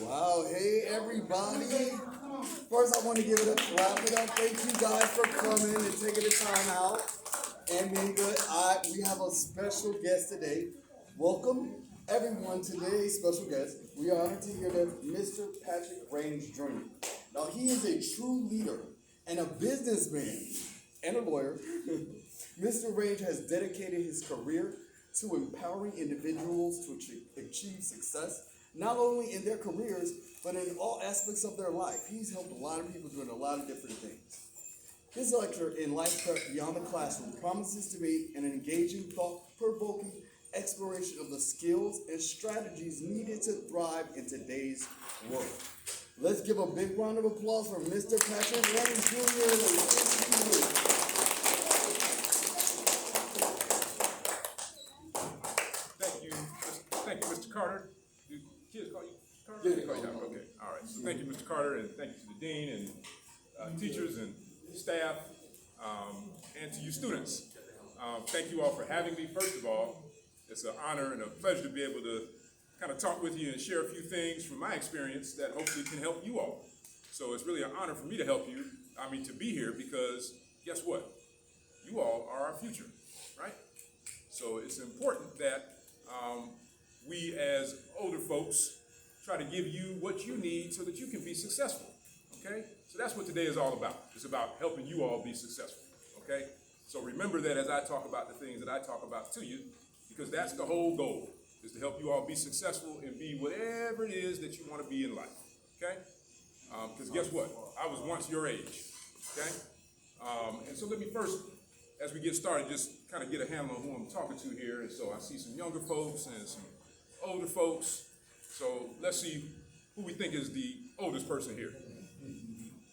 Wow, hey everybody. First, I want to give it a clap it up. Thank you guys for coming and taking the time out and being good. We have a special guest today. Welcome everyone to today's special guest. We are honored to hear that Mr. Patrick Range Jr. Now, he is a true leader and a businessman and a lawyer. Mr. Range has dedicated his career to empowering individuals to achieve success, not only in their careers, but in all aspects of their life. He's helped a lot of people doing a lot of different things. His lecture in Life Prep Beyond the Classroom promises to be an engaging, thought-provoking exploration of the skills and strategies needed to thrive in today's world. Let's give a big round of applause for Mr. Patrick Range Jr. Thank you, Mr. Carter. Do kids call you Carter? Yeah, They call you Carter. Okay, all right. So thank you, Mr. Carter, and thank you to the dean and teachers and staff, and to you students. Thank you all for having me. First of all, it's an honor and a pleasure to be able to kind of talk with you and share a few things from my experience that hopefully can help you all. So it's really an honor for me to help you, to be here, because guess what? You all are our future, right? So it's important that we as older folks try to give you what you need so that you can be successful, okay? So that's what today is all about. It's about helping you all be successful, okay? So remember that as I talk about the things that I talk about to you, because that's the whole goal, is to help you all be successful and be whatever it is that you want to be in life, okay? Because guess what? I was once your age, okay? And so let me first, as we get started, just kind of get a handle on who I'm talking to here. And so I see some younger folks and some older folks. So let's see who we think is the oldest person here.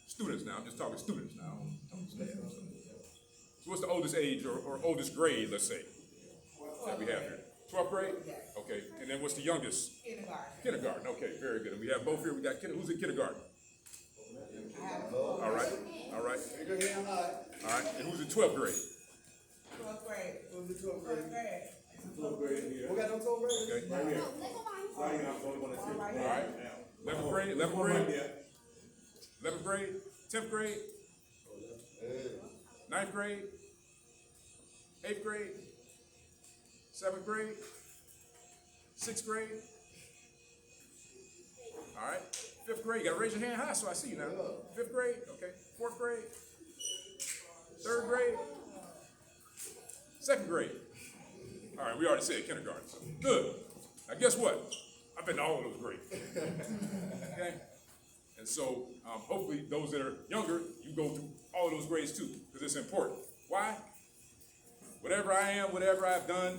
Students now, I'm just talking students now. So what's the oldest age or oldest grade, let's say, that we have here? 12th grade? Okay, and then what's the youngest? Kindergarten. Kindergarten, okay, very good. And we have both here, we got, who's in kindergarten? All right, all right. All right, and who's in 12th grade? 12th grade. Who's the 12th grade? 12th grade. 12th grade here. We got no 12th grade? Okay. Right here. All right. 11th grade, 11th grade, 11th grade, 10th grade, 9th grade, 8th grade, 7th grade, 6th grade. All right. 5th grade, you gotta raise your hand high so I see you now. 5th grade, okay. 4th grade, 3rd grade, 2nd grade. All right, we already said kindergarten, so good. Now guess what? I've been to all of those grades. Okay? And so hopefully those that are younger, you go through all of those grades too, because it's important. Why? Whatever I am, whatever I've done,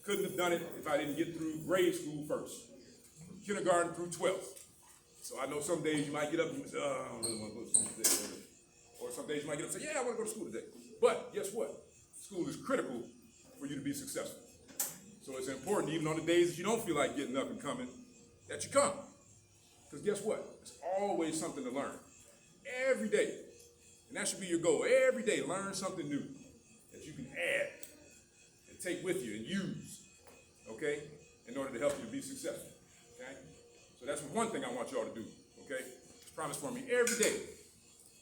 couldn't have done it if I didn't get through grade school first. From kindergarten through 12th. So I know some days you might get up and say, oh, I don't really want to go to school today. Or some days you might get up and say, yeah, I want to go to school today. But guess what? School is critical for you to be successful. So it's important, even on the days that you don't feel like getting up and coming, that you come. Because guess what? There's always something to learn. Every day. And that should be your goal. Every day, learn something new that you can add and take with you and use, okay, in order to help you to be successful, okay? So that's one thing I want y'all to do, okay? Just promise for me every day.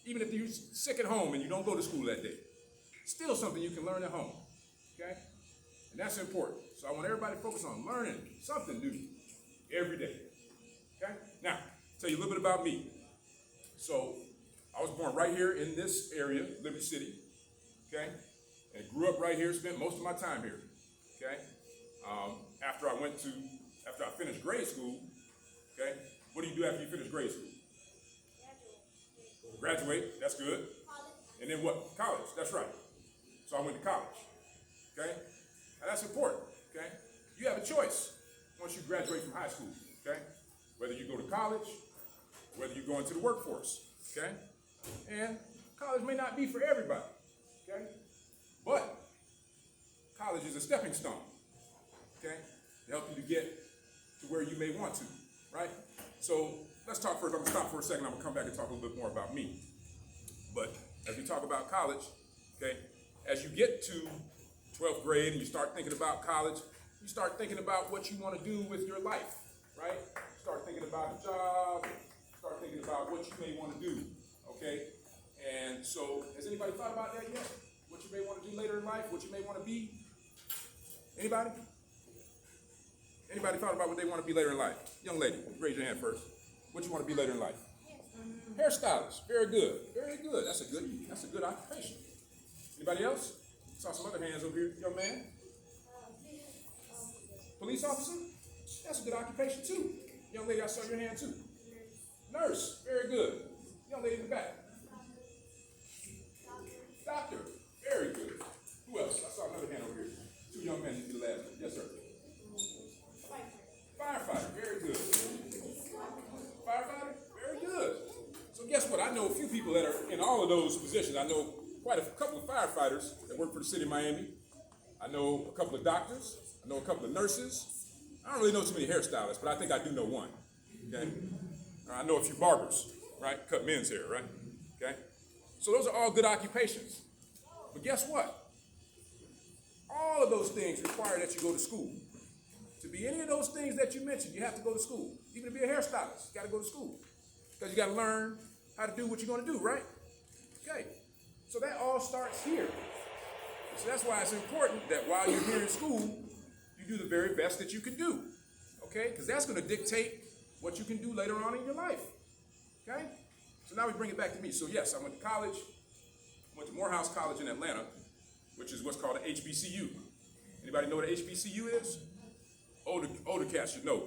Even if you're sick at home and you don't go to school that day, still something you can learn at home, okay? And that's important. So I want everybody to focus on learning something new every day, okay? Now, tell you a little bit about me. So I was born right here in this area, Liberty City, okay? And grew up right here, spent most of my time here, okay? After I finished grade school, okay? What do you do after you finish grade school? Graduate, that's good. And then what? College, that's right. So I went to college, okay? Now that's important, okay? You have a choice once you graduate from high school, okay? Whether you go to college, whether you go into the workforce, okay? And college may not be for everybody, okay? But college is a stepping stone, okay? To help you to get to where you may want to, right? So let's talk first. I'm gonna stop for a second. I'm gonna come back and talk a little bit more about me. But as we talk about college, okay, as you get to 12th grade and you start thinking about college, you start thinking about what you want to do with your life, right? Start thinking thinking about a job, start thinking about what you may want to do, okay? And so, has anybody thought about that yet? What you may want to do later in life, what you may want to be? Anybody? Anybody thought about what they want to be later in life? Young lady, raise your hand first. What you want to be later in life? Hairstylist. Very good. Very good. That's a good occupation. Anybody else? Saw some other hands over here. Young man? Police officer? That's a good occupation too. Young lady, I saw your hand too. Nurse. Very good. Young lady in the back. Doctor. Very good. Who else? I saw another hand over here. Two young men. You the last one. Yes, sir. Firefighter. Very good. Firefighter. Very good. So guess what? I know a few people that are in all of those positions. I know quite a couple of firefighters that work for the city of Miami. I know a couple of doctors. I know a couple of nurses. I don't really know too many hairstylists, but I think I do know one. Okay? I know a few barbers, right? Cut men's hair, right? Okay? So those are all good occupations. But guess what? All of those things require that you go to school. To be any of those things that you mentioned, you have to go to school. Even to be a hairstylist, you got to go to school. Because you got to learn how to do what you're going to do, right? Okay. So that all starts here. So that's why it's important that while you're here in school, you do the very best that you can do. Okay? Because that's going to dictate what you can do later on in your life. Okay? So now we bring it back to me. So yes, I went to college. Went to Morehouse College in Atlanta, which is what's called an HBCU. Anybody know what an HBCU is? Older cats should know.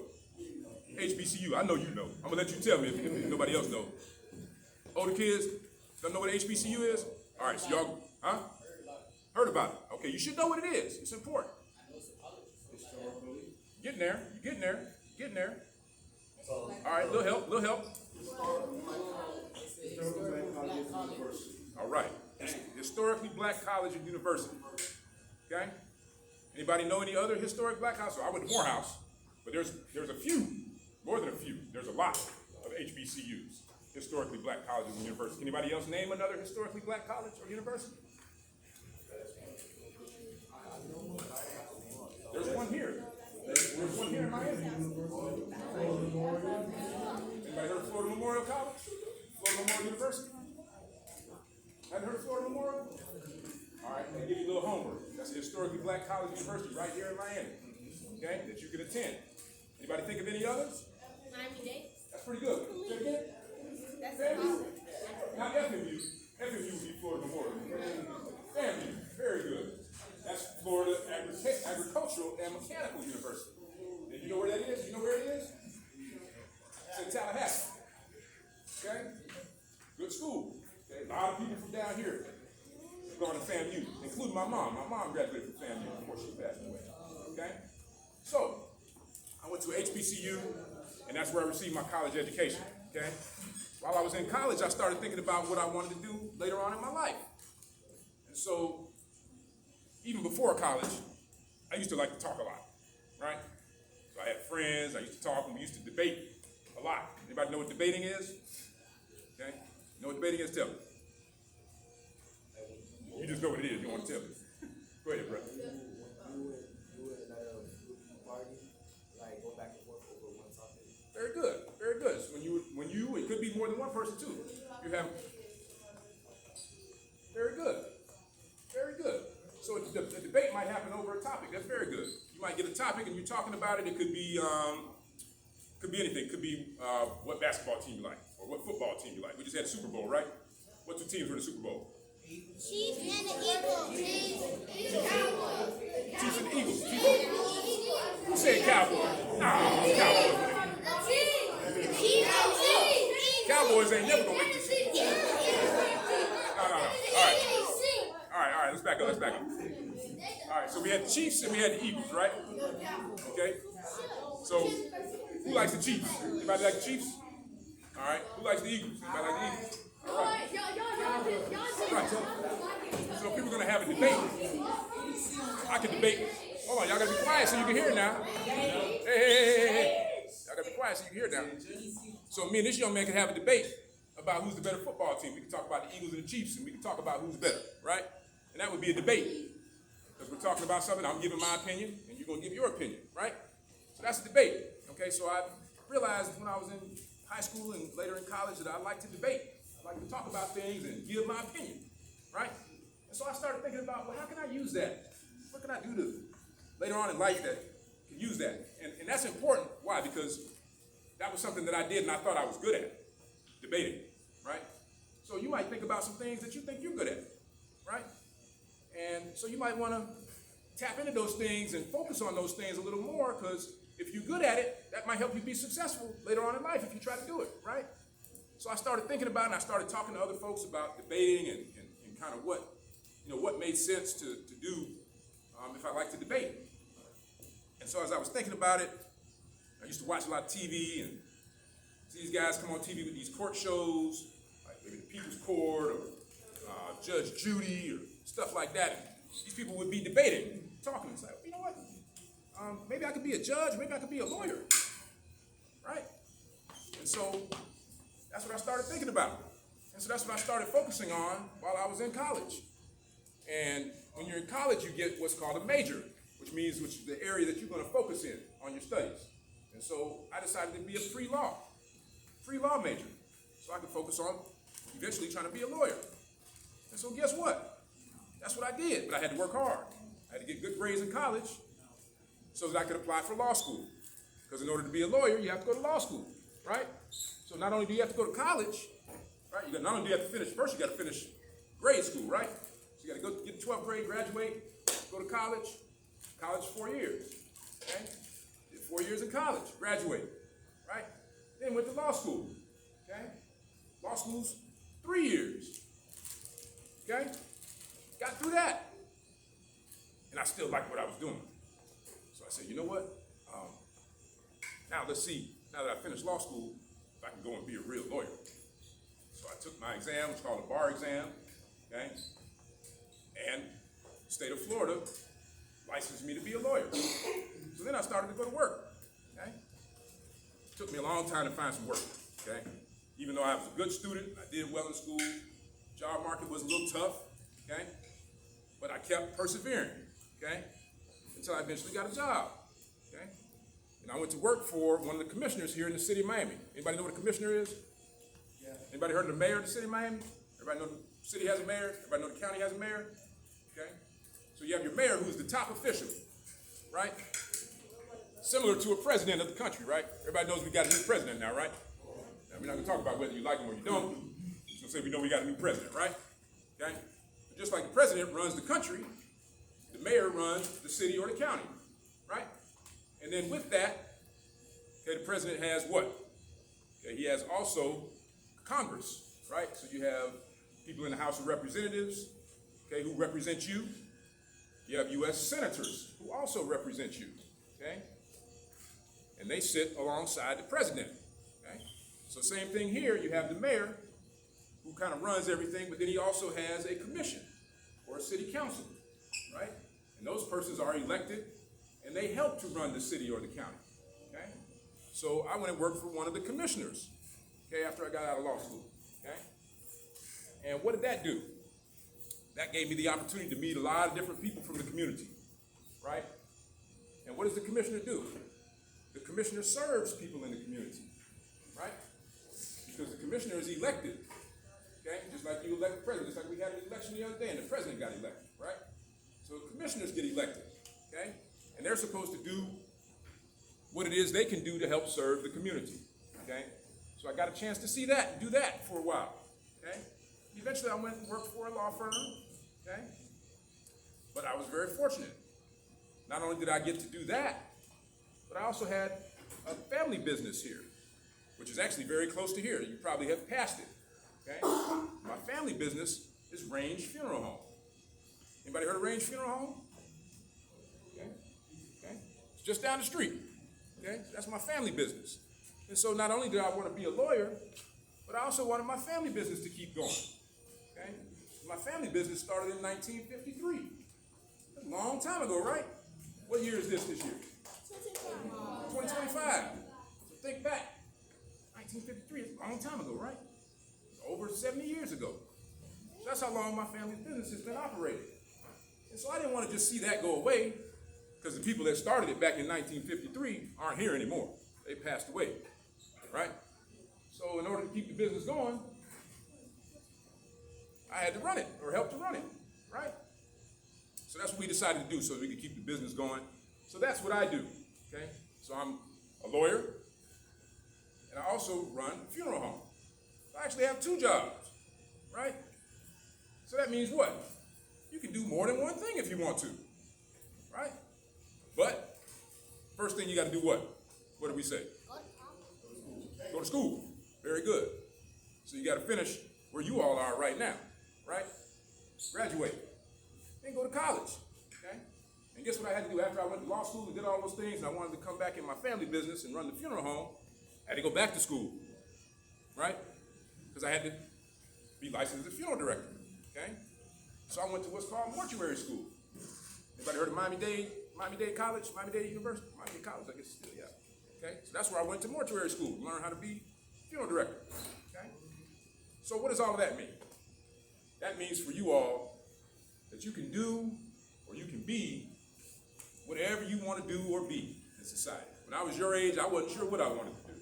HBCU, I know you know. I'm gonna let you tell me if nobody else knows. Older kids don't know what an HBCU is? All right, so y'all, heard about it. Okay, you should know what it is. It's important. Getting there, you're getting there, getting there. All right, little help. All right, historically black college and university. Okay? Anybody know any other historic black colleges? So I went to Morehouse, but there's a few, more than a few. There's a lot of HBCUs, historically black colleges and universities. Anybody else name another historically black college or university? There's one here. There's one here in Miami. Anybody heard of Florida Memorial College? Florida Memorial University? Haven't heard of Florida Memorial? All right, I'm going to give you a little homework. That's a historically black college university right here in Miami, okay, that you can attend. Anybody think of any others? Miami-Dade. That's pretty good. Say it again. That's FAMU. Now FMU would be Florida Memorial. FAMU, very good. That's Florida Agricultural and Mechanical University. And you know where that is? You know where it is? It's in Tallahassee. Okay? Good school. Okay? A lot of people from down here going to FAMU, including my mom. My mom graduated from FAMU before she passed away. Okay? So, I went to HBCU, and that's where I received my college education. Okay? While I was in college, I started thinking about what I wanted to do later on in my life. And so, even before college, I used to like to talk a lot, right? So I had friends, I used to talk, and we used to debate a lot. Anybody know what debating is? Okay? You know what debating is? Tell me. You just know what it is. You want to tell me. Go ahead, brother. Very good. Very good. So when you, it could be more than one person too. You have. Very good. Very good. So the debate might happen over a topic. That's very good. You might get a topic and you're talking about it. It could be anything. It could be what basketball team you like or what football team you like. We just had the Super Bowl, right? What two teams were in the Super Bowl? Chiefs and the Eagles. Chiefs and the Eagles. Who said Cowboys? Nah, Cowboys. Cowboys ain't never gonna make this shit. No. All right, let's back up. All right, so we had the Chiefs and we had the Eagles, right? Okay. So who likes the Chiefs? Anybody like the Chiefs? All right. Who likes the Eagles? Anybody like the Eagles? All right. Right. So people are gonna have a debate. I can debate. Hold on, y'all gotta be quiet so you can hear now. Hey. Y'all gotta be quiet so you can hear now. So me and this young man can have a debate about who's the better football team. We can talk about the Eagles and the Chiefs, and we can talk about who's better, right? And that would be a debate. Because we're talking about something, I'm giving my opinion, and you're going to give your opinion, right? So that's a debate. Okay, so realized when I was in high school and later in college that I like to debate. I like to talk about things and give my opinion, right? And so I started thinking about, well, how can I use that? What can I do to later on in life that can use that? And that's important. Why? Because that was something that I did and I thought I was good at, debating, right? So you might think about some things that you think you're good at, right? And so you might want to tap into those things and focus on those things a little more, because if you're good at it, that might help you be successful later on in life if you try to do it, right? So I started thinking about it, and I started talking to other folks about debating and kind of what made sense to do if I like to debate. And so as I was thinking about it, I used to watch a lot of TV and see these guys come on TV with these court shows, like maybe the People's Court or Judge Judy or stuff like that. And these people would be debating, talking, and say, you know what? Maybe I could be a judge, maybe I could be a lawyer, right? And so that's what I started thinking about. And so that's what I started focusing on while I was in college. And when you're in college, you get what's called a major, which is the area that you're going to focus in on your studies. And so I decided to be a free law major, so I could focus on eventually trying to be a lawyer. And so guess what? That's what I did, but I had to work hard. I had to get good grades in college so that I could apply for law school. Because in order to be a lawyer, you have to go to law school, right? So not only do you have to go to college, right? Not only do you have to finish, first you got to finish grade school, right? So you got to go get 12th grade, graduate, go to college. College 4 years, okay? Did 4 years in college, graduate, right? Then went to law school, okay? Law school's 3 years, okay? Got through that. And I still liked what I was doing. So I said, you know what? Now let's see, now that I finished law school, if I can go and be a real lawyer. So I took my exam, it's called a bar exam, okay? And the state of Florida licensed me to be a lawyer. So then I started to go to work, okay? It took me a long time to find some work, okay? Even though I was a good student, I did well in school, job market was a little tough, okay? But I kept persevering, okay? Until I eventually got a job, okay? And I went to work for one of the commissioners here in the city of Miami. Anybody know what a commissioner is? Yeah. Anybody heard of the mayor of the city of Miami? Everybody know the city has a mayor? Everybody know the county has a mayor? Okay? So you have your mayor, who's the top official, right? Similar to a president of the country, right? Everybody knows we got a new president now, right? Now, we're not going to talk about whether you like him or you don't. We're going to say we know we got a new president, right? Okay? But just like the president runs the country, the mayor runs the city or the county, right? And then with that, okay, the president has what? Okay, he has also Congress, right? So you have people in the House of Representatives, okay, who represent you. You have U.S. senators who also represent you, okay? And they sit alongside the president, okay? So same thing here, you have the mayor who kind of runs everything, but then he also has a commission or a city council, right? And those persons are elected and they help to run the city or the county, okay? So I went and worked for one of the commissioners, okay, after I got out of law school, okay? And what did that do? That gave me the opportunity to meet a lot of different people from the community, right? And what does the commissioner do? The commissioner serves people in the community, right? Because the commissioner is elected, okay? Just like you elect the president, just like we had an election the other day and the president got elected, right? So commissioners get elected, okay? And they're supposed to do what it is they can do to help serve the community, okay? So I got a chance to see that and do that for a while, okay? Eventually I went and worked for a law firm, okay? But I was very fortunate. Not only did I get to do that, but I also had a family business here, which is actually very close to here. You probably have passed it, okay? My family business is Range Funeral Home. Anybody heard of Range Funeral Home? Okay, okay. It's just down the street, okay? That's my family business. And so not only did I want to be a lawyer, but I also wanted my family business to keep going, okay? My family business started in 1953. That's a long time ago, right? What year is this year? 2025. So think back. 1953, that's a long time ago, right? Over 70 years ago. So that's how long my family's business has been operating. And so I didn't want to just see that go away, because the people that started it back in 1953 aren't here anymore. They passed away. right? So in order to keep the business going, I had to run it or help to run it, right? So that's what we decided to do so we could keep the business going. So that's what I do, okay? So I'm a lawyer, and I also run a funeral home. I actually have 2 jobs, right? So that means what? You can do more than one thing if you want to, right? But first thing you got to do what? What do we say? Go to school. Very good. So you got to finish where you all are right now, right? Graduate. Then go to college, okay? And guess what I had to do after I went to law school and did all those things and I wanted to come back in my family business and run the funeral home? I had to go back to school, right? Because I had to be licensed as a funeral director, okay? So I went to what's called mortuary school. Anybody heard of Miami-Dade College, Miami-Dade University? Miami-Dade College, I guess still, yeah. Okay, so that's where I went to mortuary school, learn how to be funeral director, okay? So what does all of that mean? That means for you all that you can do or you can be whatever you want to do or be in society. When I was your age, I wasn't sure what I wanted to do.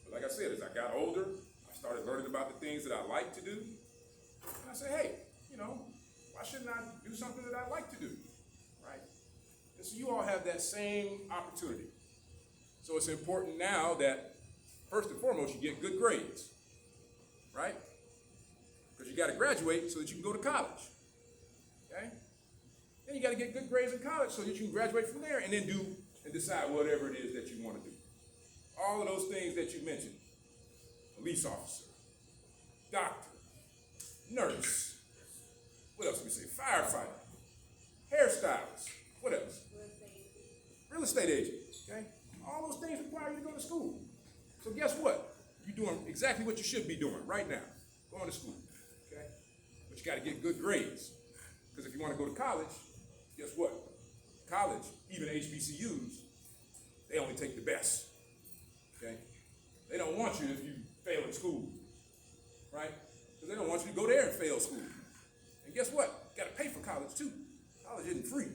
But like I said, as I got older, I started learning about the things that I like to do. And I said, hey, why shouldn't I do something that I like to do, right? And so you all have that same opportunity. So it's important now that, first and foremost, you get good grades, right? Because you got to graduate so that you can go to college, okay? Then you got to get good grades in college so that you can graduate from there and then do and decide whatever it is that you want to do. All of those things that you mentioned: police officer, doctor, nurse, what else do we say? Firefighter, hairstylist, what else? Real estate agent, okay? All those things require you to go to school. So guess what? You're doing exactly what you should be doing right now, going to school, okay? But you got to get good grades. Because if you want to go to college, guess what? College, even HBCUs, they only take the best, okay? They don't want you if you fail in school, right? Because they don't want you to go there and fail school. And guess what? You got to pay for college too. College isn't free.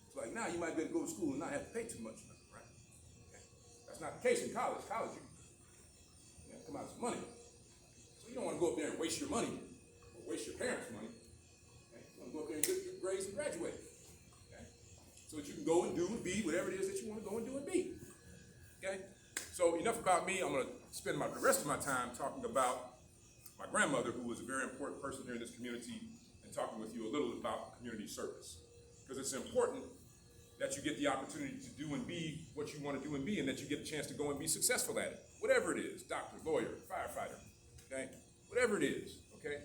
It's like now you might be able to go to school and not have to pay too much, right? Okay. That's not the case in college. College, you have to come out with some money. So you don't want to go up there and waste your money or waste your parents' money. Okay? You want to go up there and get good grades and graduate. Okay? So that you can go and do and be whatever it is that you want to go and do and be. Okay? So enough about me. I'm going to spend the rest of my time talking about my grandmother, who was a very important person here in this community, and talking with you a little about community service. Because it's important that you get the opportunity to do and be what you want to do and be, and that you get a chance to go and be successful at it. Whatever it is, doctor, lawyer, firefighter, okay? Whatever it is, okay?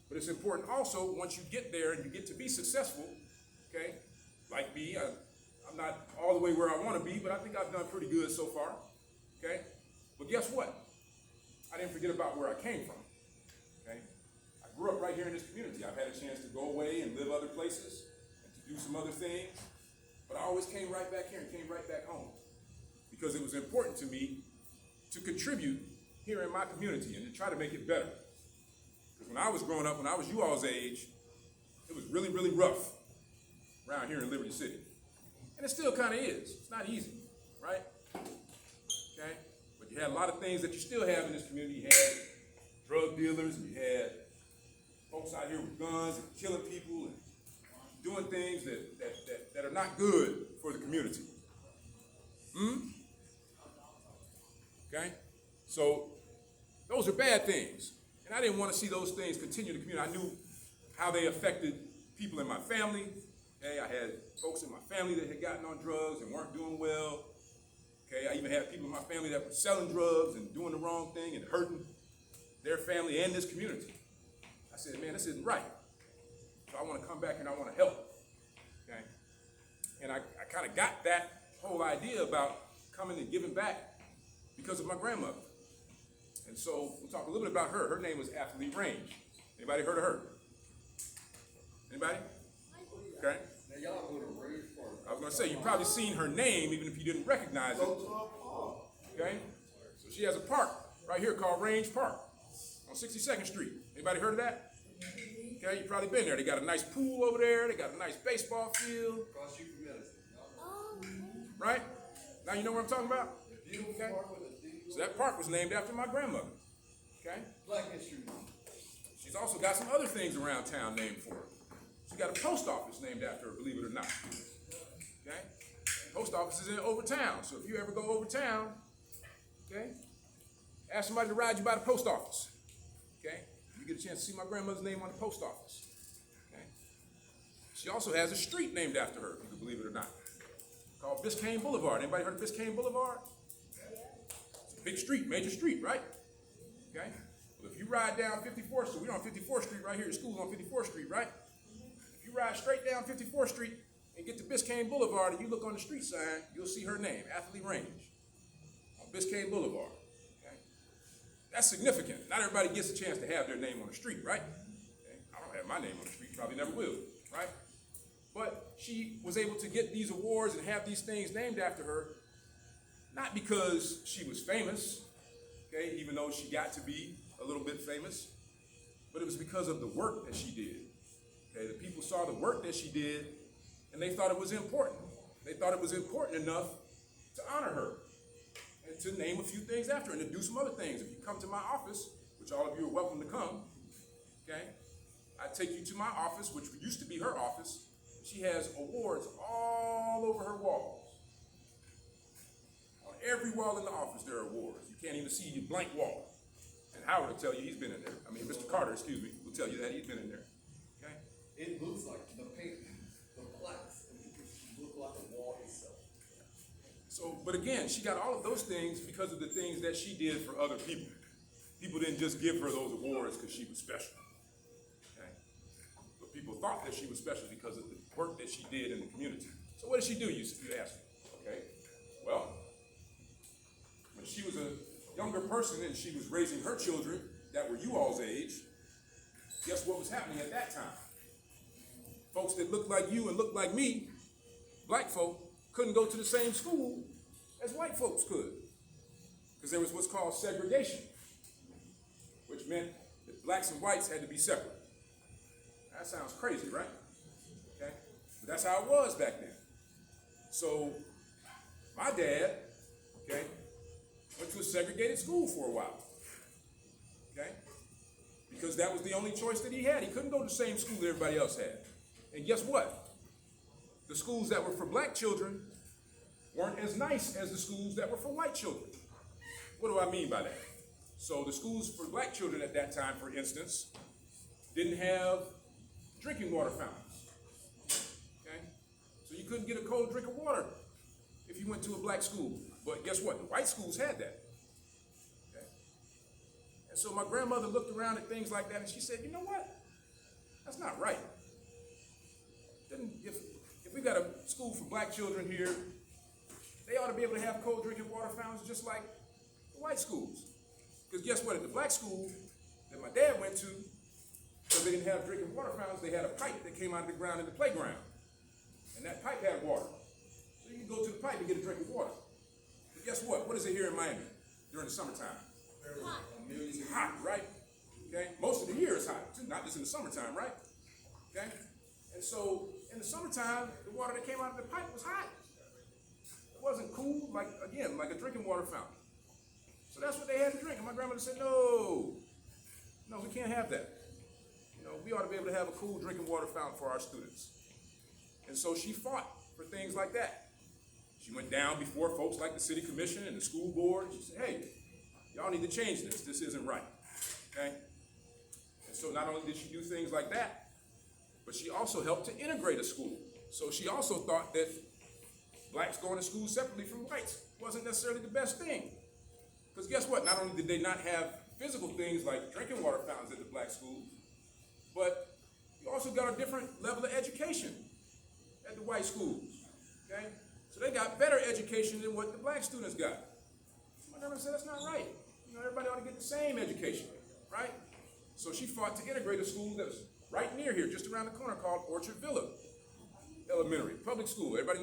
But it's important also, once you get there and you get to be successful, okay? Like me, I'm not all the way where I want to be, but I think I've done pretty good so far, okay? But guess what? I didn't forget about where I came from. Okay? I grew up right here in this community. I've had a chance to go away and live other places and to do some other things, but I always came right back here and came right back home because it was important to me to contribute here in my community and to try to make it better. Because when I was growing up, when I was you all's age, it was really, really rough around here in Liberty City. And it still kind of is. It's not easy, right? Okay? But you had a lot of things that you still have in this community. You had drug dealers, and you had folks out here with guns and killing people and doing things that are not good for the community. Okay? So those are bad things. And I didn't want to see those things continue in the community. I knew how they affected people in my family. Okay? I had folks in my family that had gotten on drugs and weren't doing well. Okay? I even had people in my family that were selling drugs and doing the wrong thing and hurting their family and this community. I said, man, this isn't right. So I want to come back and I want to help. Okay? And I kind of got that whole idea about coming and giving back because of my grandmother. And so we'll talk a little bit about her. Her name was Athalie Range. Anybody heard of her? Anybody? Okay. Now y'all go to Range Park. I was going to say, you've probably seen her name even if you didn't recognize it. Okay? So she has a park right here called Range Park on 62nd Street. Anybody heard of that? Okay, you've probably been there. They got a nice pool over there. They got a nice baseball field. Across you from medicine. Right? Now you know what I'm talking about? Beautiful Okay. park with a deep So that park was named after my grandmother. Okay? Black History Month. She's also got some other things around town named for her. She got a post office named after her, believe it or not. Okay? Post office is in Overtown. So if you ever go Overtown, okay, ask somebody to ride you by the post office. Okay? You get a chance to see my grandmother's name on the post office. Okay? She also has a street named after her, if you can believe it or not, called Biscayne Boulevard. Anybody heard of Biscayne Boulevard? It's a big street, major street, right? Okay? Well, if you ride down 54th Street, we're on 54th Street right here, the school's on 54th Street, right? If you ride straight down 54th Street and get to Biscayne Boulevard and you look on the street sign, you'll see her name, Athalie Range, on Biscayne Boulevard. Okay? That's significant. Not everybody gets a chance to have their name on the street, right? Okay? I don't have my name on the street, probably never will, right? But she was able to get these awards and have these things named after her, not because she was famous, okay, even though she got to be a little bit famous, but it was because of the work that she did. Okay, the people saw the work that she did, and they thought it was important. They thought it was important enough to honor her and to name a few things after her and to do some other things. If you come to my office, which all of you are welcome to come, okay, I take you to my office, which used to be her office. She has awards all over her walls. On every wall in the office, there are awards. You can't even see your blank wall. And Howard will tell you he's been in there. I mean, Mr. Carter, excuse me, will tell you that he's been in there. Okay? It looks like the paint, the plaques, look like a wall itself. So, but again, she got all of those things because of the things that she did for other people. People didn't just give her those awards because she was special. Okay? But people thought that she was special because of the work that she did in the community. So what did she do, you ask me? Okay? Well, when she was a younger person and she was raising her children that were you all's age, guess what was happening at that time? Folks that looked like you and looked like me, black folk, couldn't go to the same school as white folks could. Because there was what's called segregation, which meant that blacks and whites had to be separate. That sounds crazy, right? Okay? But that's how it was back then. So my dad, okay, went to a segregated school for a while. Okay? Because that was the only choice that he had. He couldn't go to the same school that everybody else had. And guess what? The schools that were for black children weren't as nice as the schools that were for white children. What do I mean by that? So the schools for black children at that time, for instance, didn't have drinking water fountains. Okay? So you couldn't get a cold drink of water if you went to a black school. But guess what? The white schools had that. Okay? And so my grandmother looked around at things like that and she said, you know what? That's not right. Then if we got a school for black children here, they ought to be able to have cold drinking water fountains just like the white schools. Because guess what? At the black school that my dad went to, because they didn't have drinking water fountains, they had a pipe that came out of the ground in the playground. And that pipe had water. So you can go to the pipe and get a drink of water. But guess what? What is it here in Miami during the summertime? Hot. It's hot, right? Okay? Most of the year is hot, too, not just in the summertime, right? Okay? And so in the summertime, the water that came out of the pipe was hot. It wasn't cool, like a drinking water fountain. So that's what they had to drink. And my grandmother said, no, we can't have that. You know, we ought to be able to have a cool drinking water fountain for our students. And so she fought for things like that. She went down before folks like the city commission and the school board. And she said, hey, y'all need to change this. This isn't right. Okay? And so not only did she do things like that, but she also helped to integrate a school. So she also thought that blacks going to school separately from whites wasn't necessarily the best thing. Because guess what? Not only did they not have physical things like drinking water fountains at the black schools, but you also got a different level of education at the white schools. Okay? So they got better education than what the black students got. So my grandma said that's not right. You know, everybody ought to get the same education, right? So she fought to integrate a school that was right near here, just around the corner, called Orchard Villa Elementary, public school. Everybody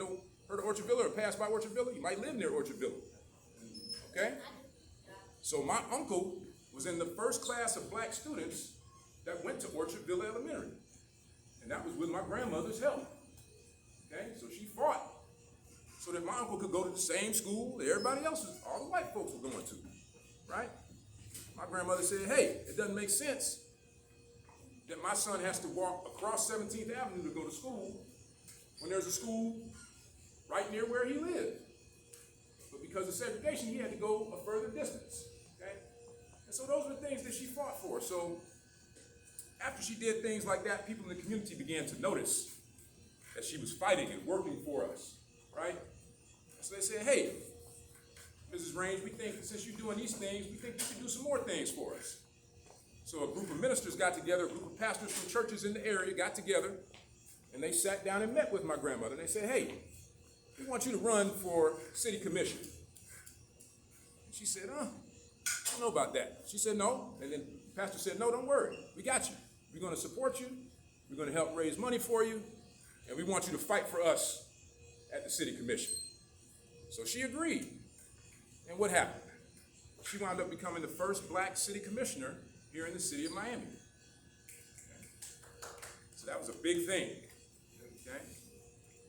heard of Orchard Villa or passed by Orchard Villa? You might live near Orchard Villa. Okay? So my uncle was in the first class of black students that went to Orchard Villa Elementary. And that was with my grandmother's help. Okay? So she fought so that my uncle could go to the same school that everybody else, all the white folks were going to. right? My grandmother said, hey, it doesn't make sense that my son has to walk across 17th Avenue to go to school when there's a school right near where he lived. But because of segregation, he had to go a further distance, okay? And so those were the things that she fought for. So after she did things like that, people in the community began to notice that she was fighting and working for us, right? So they said, hey, Mrs. Range, we think since you're doing these things, we think you can do some more things for us. So a group of ministers got together, a group of pastors from churches in the area got together, and they sat down and met with my grandmother. And they said, hey, we want you to run for city commission. And she said, I don't know about that. She said, no. And then the pastor said, no, don't worry. We got you. We're going to support you. We're going to help raise money for you. And we want you to fight for us at the city commission. So she agreed. And what happened? She wound up becoming the first black city commissioner here in the city of Miami. So that was a big thing. Okay?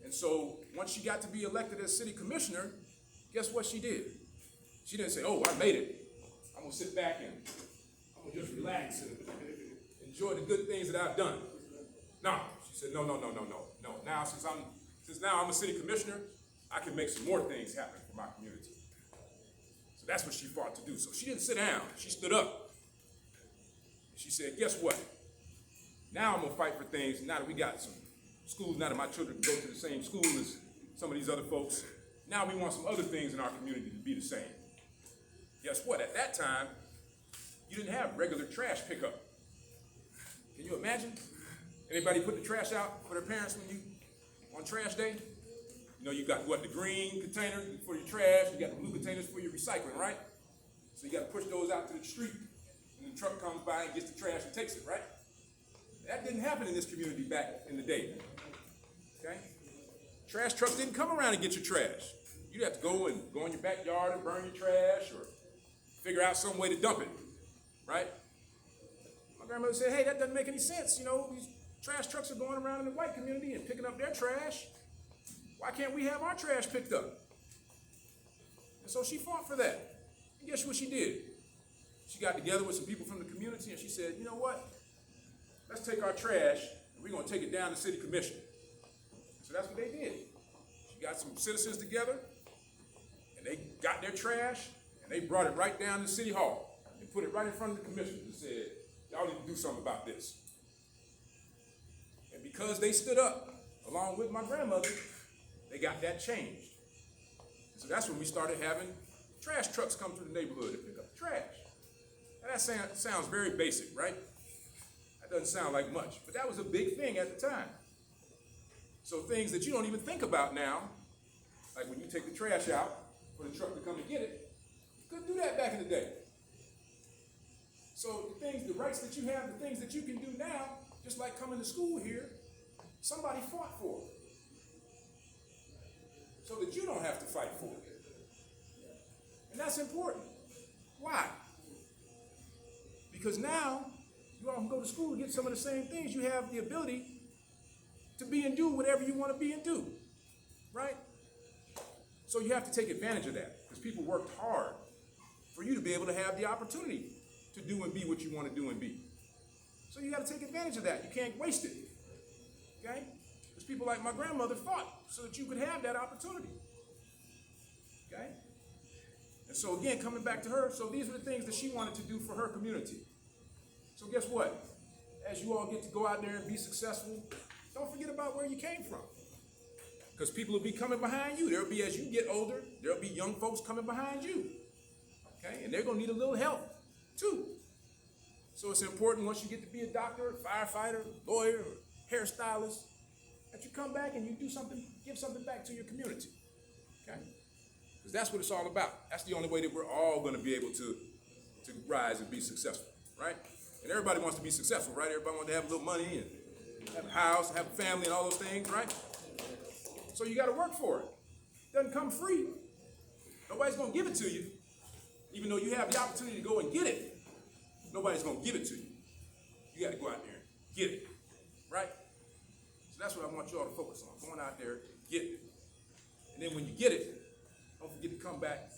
And so once she got to be elected as city commissioner, guess what she did? She didn't say, oh, I made it. I'm going to sit back and I'm going to just relax and enjoy the good things that I've done. No, she said, no. Now, since now I'm a city commissioner, I can make some more things happen for my community. So that's what she fought to do. So she didn't sit down. She stood up. She said, guess what? Now I'm going to fight for things. Now that we got some schools, now that my children go to the same school as some of these other folks, now we want some other things in our community to be the same. Guess what? At that time, you didn't have regular trash pickup. Can you imagine? Anybody put the trash out for their parents on trash day? You know, you got what, the green container for your trash, you got the blue containers for your recycling, right? So you got to push those out to the street, and the truck comes by and gets the trash and takes it, right? That didn't happen in this community back in the day, okay? Trash trucks didn't come around and get your trash. You'd have to go in your backyard and burn your trash or figure out some way to dump it, right? My grandmother said, hey, that doesn't make any sense. You know, these trash trucks are going around in the white community and picking up their trash. Why can't we have our trash picked up? And so she fought for that. And guess what she did? She got together with some people from the community and she said, you know what? Let's take our trash and we're going to take it down to city commission. So that's what they did. She got some citizens together and they got their trash and they brought it right down to City Hall and put it right in front of the commission and said, y'all need to do something about this. And because they stood up along with my grandmother, they got that changed. And so that's when we started having trash trucks come through the neighborhood to pick up the trash. And that sounds very basic, right? That doesn't sound like much, but that was a big thing at the time. So things that you don't even think about now, like when you take the trash out for the truck to come and get it, you couldn't do that back in the day. So the rights that you have, the things that you can do now, just like coming to school here, somebody fought for it. So that you don't have to fight for it. And that's important. Why? Because now you all can go to school and get some of the same things. You have the ability to be and do whatever you want to be and do, right? So you have to take advantage of that because people worked hard for you to be able to have the opportunity to do and be what you want to do and be. So you got to take advantage of that. You can't waste it, okay? Because people like my grandmother fought so that you could have that opportunity, okay? And so again, coming back to her, so these are the things that she wanted to do for her community. So guess what? As you all get to go out there and be successful, don't forget about where you came from. Because people will be coming behind you. There'll be, as you get older, there'll be young folks coming behind you. Okay? And they're going to need a little help, too. So it's important once you get to be a doctor, firefighter, lawyer, or hairstylist, that you come back and you do something, give something back to your community. Okay? Because that's what it's all about. That's the only way that we're all going to be able to rise and be successful, right? And everybody wants to be successful, right? Everybody wants to have a little money and have a house, have a family and all those things, right? So you got to work for it. It doesn't come free. Nobody's going to give it to you. Even though you have the opportunity to go and get it, nobody's going to give it to you. You got to go out there and get it, right? So that's what I want you all to focus on, going out there, get it. And then when you get it, don't forget to come back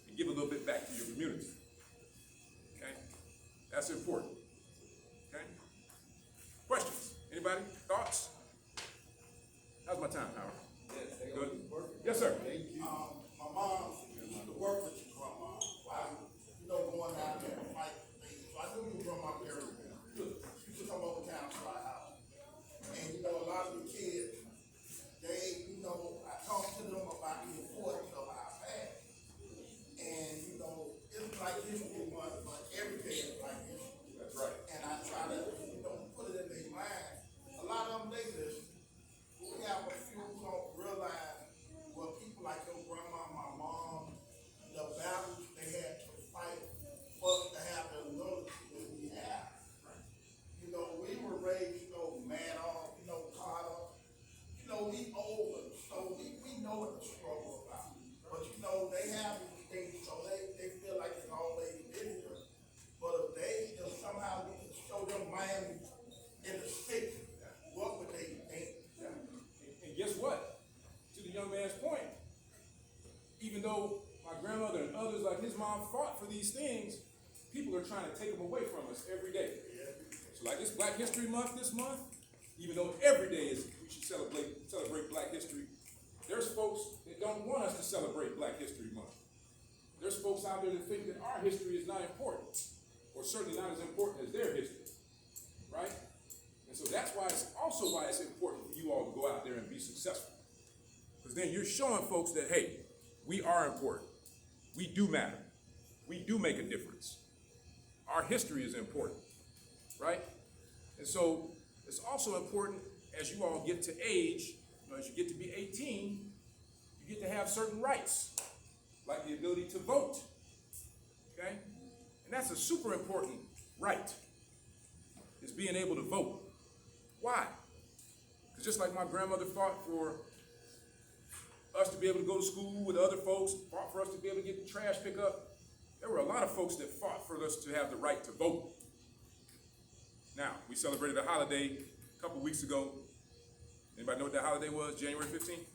and give a little bit back to your community. That's important. Okay? Questions? Anybody? Thoughts? How's my time, Howard? Good? Yes, sir. My mom used to work with your grandma while, going out there and fight things. So I knew your grandma very well. She used to come over town to our house. And, a lot of the kids, they, I talked to them about the importance of our past. And, it's like history month, but every day is like history. That's right. And I try to, put it in their mind. A lot of them, they listen. We have a few who don't realize what people like your grandma, my mom, the battles they had to fight for us to have the ability that we have. We were raised, mad off, caught up. We older, so we know what the struggle about. But they have these things, so they feel like it's always been here. But if somehow we can show them Miami in the city, what would they think? And guess what? To the young man's point, even though my grandmother and others like his mom fought for these things, people are trying to take them away from us every day. So like this Black History Month this month, even though every day we should celebrate Black history, there's folks that don't want us to celebrate Black History Month. There's folks out there that think that our history is not important, or certainly not as important as their history, right? And so that's why it's important for you all to go out there and be successful. Because then you're showing folks that, hey, we are important. We do matter. We do make a difference. Our history is important, right? And so it's also important as you all get to age, as you get to be 18, you get to have certain rights, like the ability to vote, okay? And that's a super important right, is being able to vote. Why? Because just like my grandmother fought for us to be able to go to school with other folks, fought for us to be able to get the trash pickup, there were a lot of folks that fought for us to have the right to vote. Now, we celebrated a holiday a couple weeks ago. Anybody know what that holiday was? January 15th?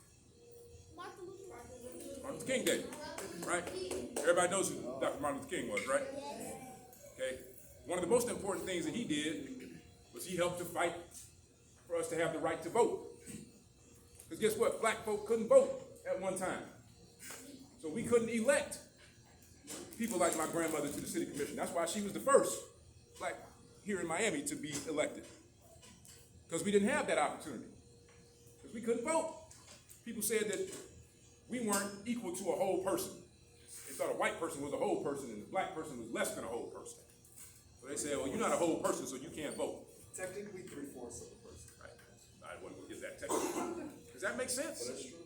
Martin Luther King Day, right? Everybody knows who Dr. Martin Luther King was, right? Okay. One of the most important things that he did was he helped to fight for us to have the right to vote. Because guess what? Black folk couldn't vote at one time. So we couldn't elect people like my grandmother to the city commission. That's why she was the first Black here in Miami to be elected. Because we didn't have that opportunity. Because we couldn't vote. People said that we weren't equal to a whole person. They thought a white person was a whole person and a black person was less than a whole person. So they said, well, you're not a whole person, so you can't vote. Technically, 3/4 of a person. Right. I wasn't going to get that technical. Does that make sense? That's true.